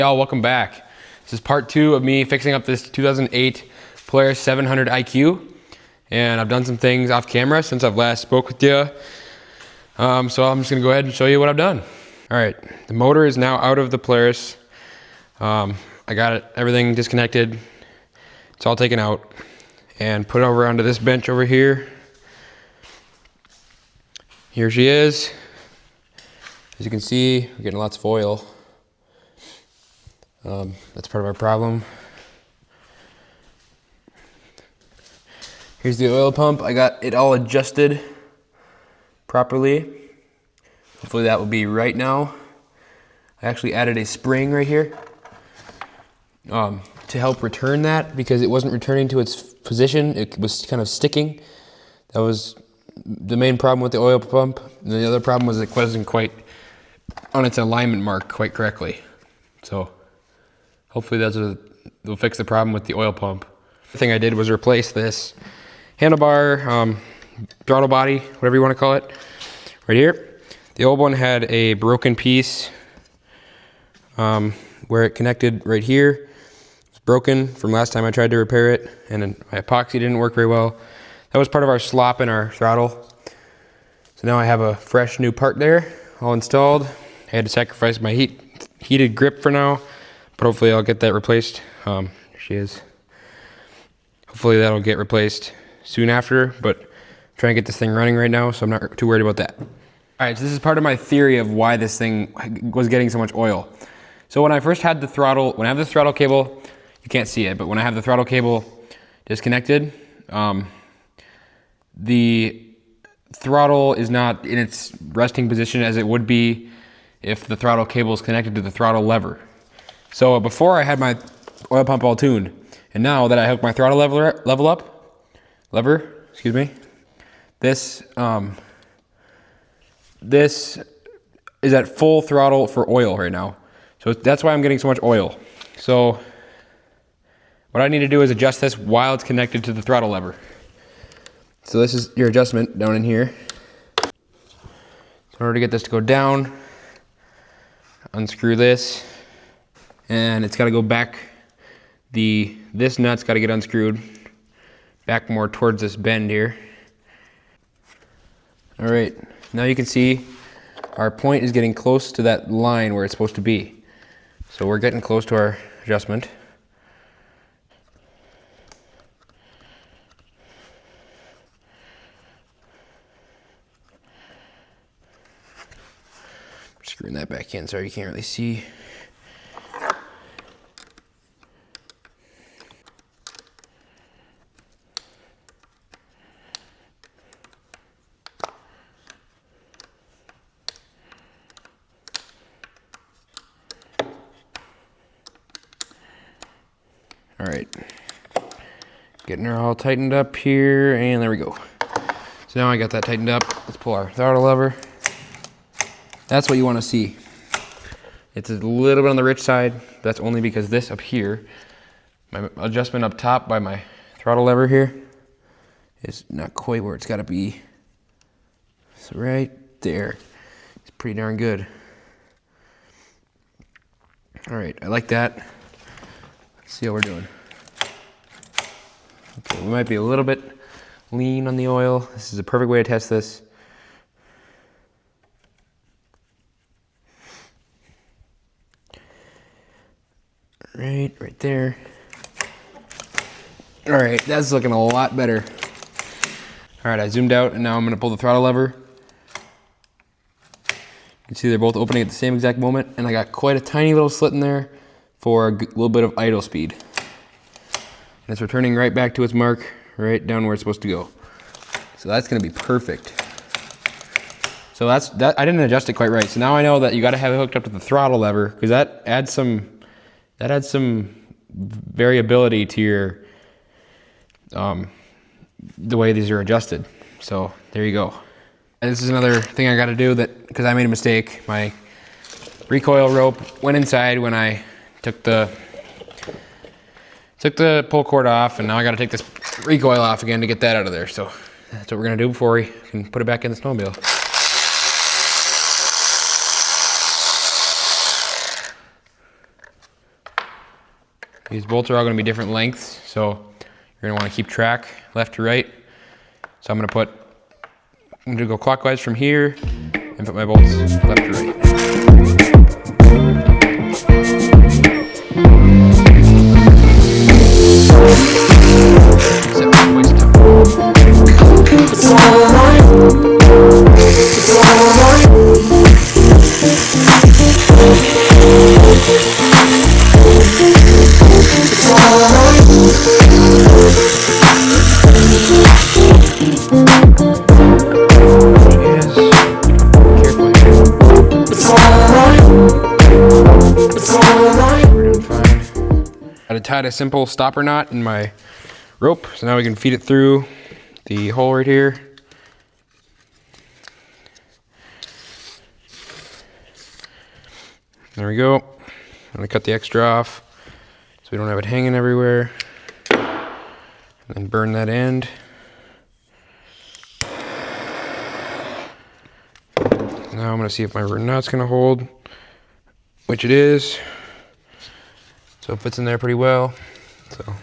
Y'all, welcome back. This is part 2 of me fixing up this 2008 Polaris 700 IQ. And I've done some things off camera since I've last spoke with you. So I'm just gonna go ahead and show you what I've done. All right, the motor is now out of the Polaris. I got everything disconnected. It's all taken out and put over onto this bench over here. Here she is. As you can see, we're getting lots of oil. That's part of our problem. Here's the oil pump. I got it all adjusted properly. Hopefully that will be right now. I actually added a spring right here to help return that because it wasn't returning to its position. It was kind of sticking. That was the main problem with the oil pump. And the other problem was it wasn't quite on its alignment mark quite correctly. So hopefully will fix the problem with the oil pump. The thing I did was replace this handlebar, throttle body, whatever you want to call it, right here. The old one had a broken piece where it connected right here. It's broken from last time I tried to repair it, and then my epoxy didn't work very well. That was part of our slop in our throttle. So now I have a fresh new part there, all installed. I had to sacrifice my heated grip for now, but hopefully I'll get that replaced. There she is. Hopefully that'll get replaced soon after, but I'm trying to get this thing running right now, so I'm not too worried about that. All right, so this is part of my theory of why this thing was getting so much oil. So when I first had the throttle, when I have this throttle cable, you can't see it, but when I have the throttle cable disconnected, the throttle is not in its resting position as it would be if the throttle cable is connected to the throttle lever. So before I had my oil pump all tuned, and now that I hooked my throttle lever, excuse me, this is at full throttle for oil right now. So that's why I'm getting so much oil. So what I need to do is adjust this while it's connected to the throttle lever. So this is your adjustment down in here. So in order to get this to go down, unscrew this, and it's got to go back. This nut's got to get unscrewed back more towards this bend here. All right, now you can see our point is getting close to that line where it's supposed to be. So we're getting close to our adjustment. Screwing that back in, sorry you can't really see. All right, getting her all tightened up here, and there we go. So now I got that tightened up. Let's pull our throttle lever. That's what you want to see. It's a little bit on the rich side. That's only because this up here, my adjustment up top by my throttle lever here is not quite where it's got to be. So right there, it's pretty darn good. All right, I like that. Let's see how we're doing. Okay, we might be a little bit lean on the oil. This is a perfect way to test this. Right there. All right, that's looking a lot better. All right, I zoomed out and now I'm gonna pull the throttle lever. You can see they're both opening at the same exact moment, and I got quite a tiny little slit in there for a little bit of idle speed. And it's returning right back to its mark, right down where it's supposed to go. So that's gonna be perfect. So that I didn't adjust it quite right. So now I know that you gotta have it hooked up to the throttle lever, because that adds some variability to your the way these are adjusted. So there you go. And this is another thing I got to do, that because I made a mistake. My recoil rope went inside when I took the pull cord off, and now I got to take this recoil off again to get that out of there. So that's what we're gonna do before we can put it back in the snowmobile. These bolts are all going to be different lengths, so you're going to want to keep track left to right. So I'm going to go clockwise from here and put my bolts left to right. I tied a simple stopper knot in my rope, so now we can feed it through the hole right here. There we go. I'm gonna cut the extra off so we don't have it hanging everywhere. And then burn that end. Now I'm gonna see if my knot's gonna hold, which it is. So it fits in there pretty well. So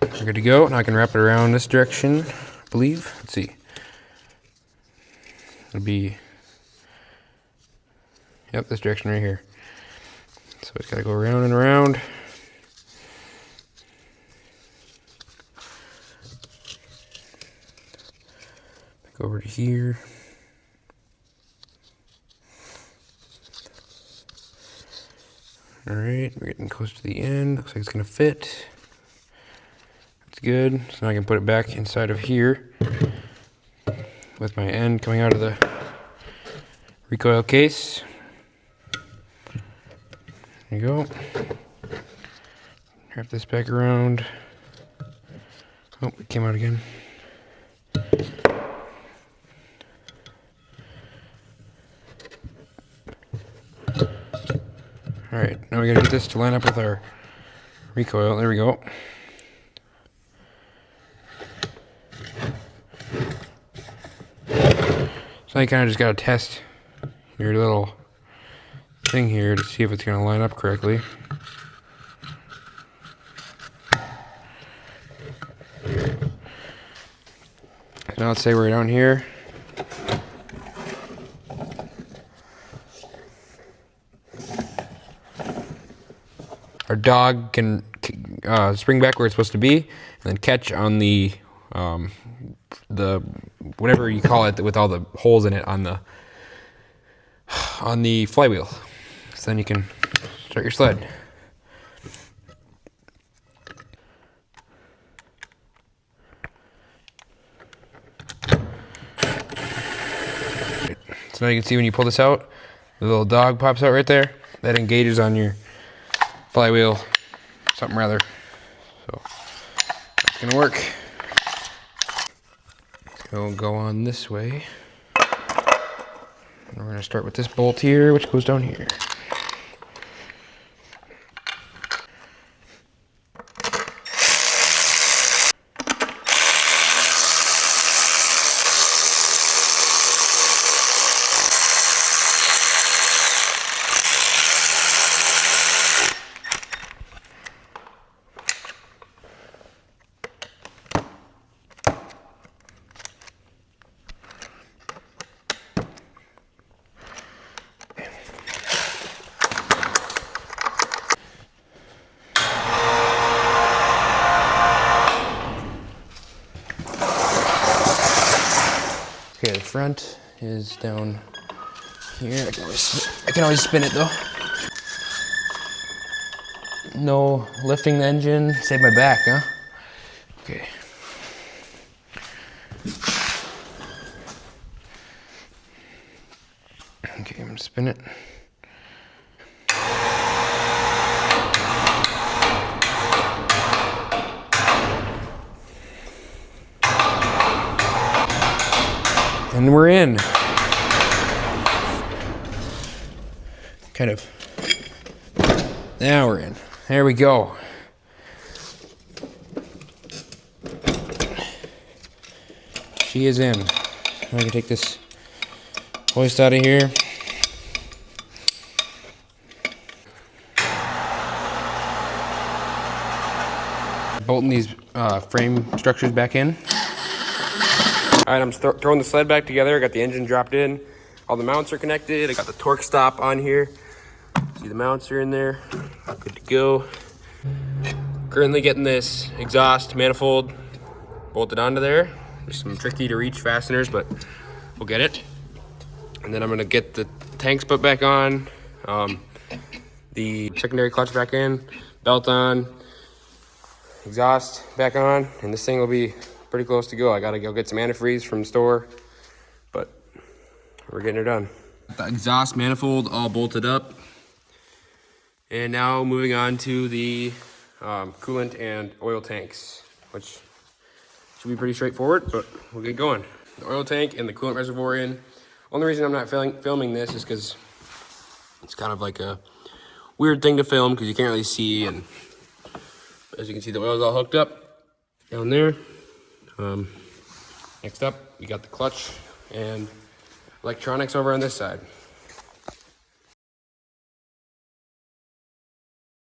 we're good to go. Now I can wrap it around this direction, I believe. Let's see. It'll be, yep, this direction right here. So it's gotta go around and around. Back over to here. All right, we're getting close to the end. Looks like it's gonna fit. That's good. So now I can put it back inside of here with my end coming out of the recoil case. There you go. Wrap this back around. Oh, it came out again. All right, now we gotta get this to line up with our recoil. There we go. So you kind of just gotta test your little thing here to see if it's gonna line up correctly. So now let's say we're down here. Our dog can spring back where it's supposed to be, and then catch on the whatever you call it with all the holes in it on the flywheel. So then you can start your sled. So now you can see when you pull this out, the little dog pops out right there. That engages on your flywheel, something rather. So that's gonna work. So we'll go on this way. And we're gonna start with this bolt here, which goes down here. Okay, the front is down here. I can always spin it though. No lifting the engine. Save my back, huh? Okay. Okay, I'm gonna spin it. And we're in. Kind of. Now we're in. There we go. She is in. Now I can take this hoist out of here. bolting these frame structures back in. All right, I'm throwing the sled back together. I got the engine dropped in. All the mounts are connected. I got the torque stop on here. See, the mounts are in there. Good to go. Currently getting this exhaust manifold bolted onto there. There's some tricky to reach fasteners, but we'll get it. And then I'm gonna get the tanks put back on, the secondary clutch back in, belt on, exhaust back on, and this thing will be pretty close to go. I gotta go get some antifreeze from the store, but we're getting it done. The exhaust manifold all bolted up. And now moving on to the coolant and oil tanks, which should be pretty straightforward, but we'll get going. The oil tank and the coolant reservoir in. Only reason I'm not filming this is because it's kind of like a weird thing to film because you can't really see, and as you can see, the oil's all hooked up down there. Next up, we got the clutch and electronics over on this side.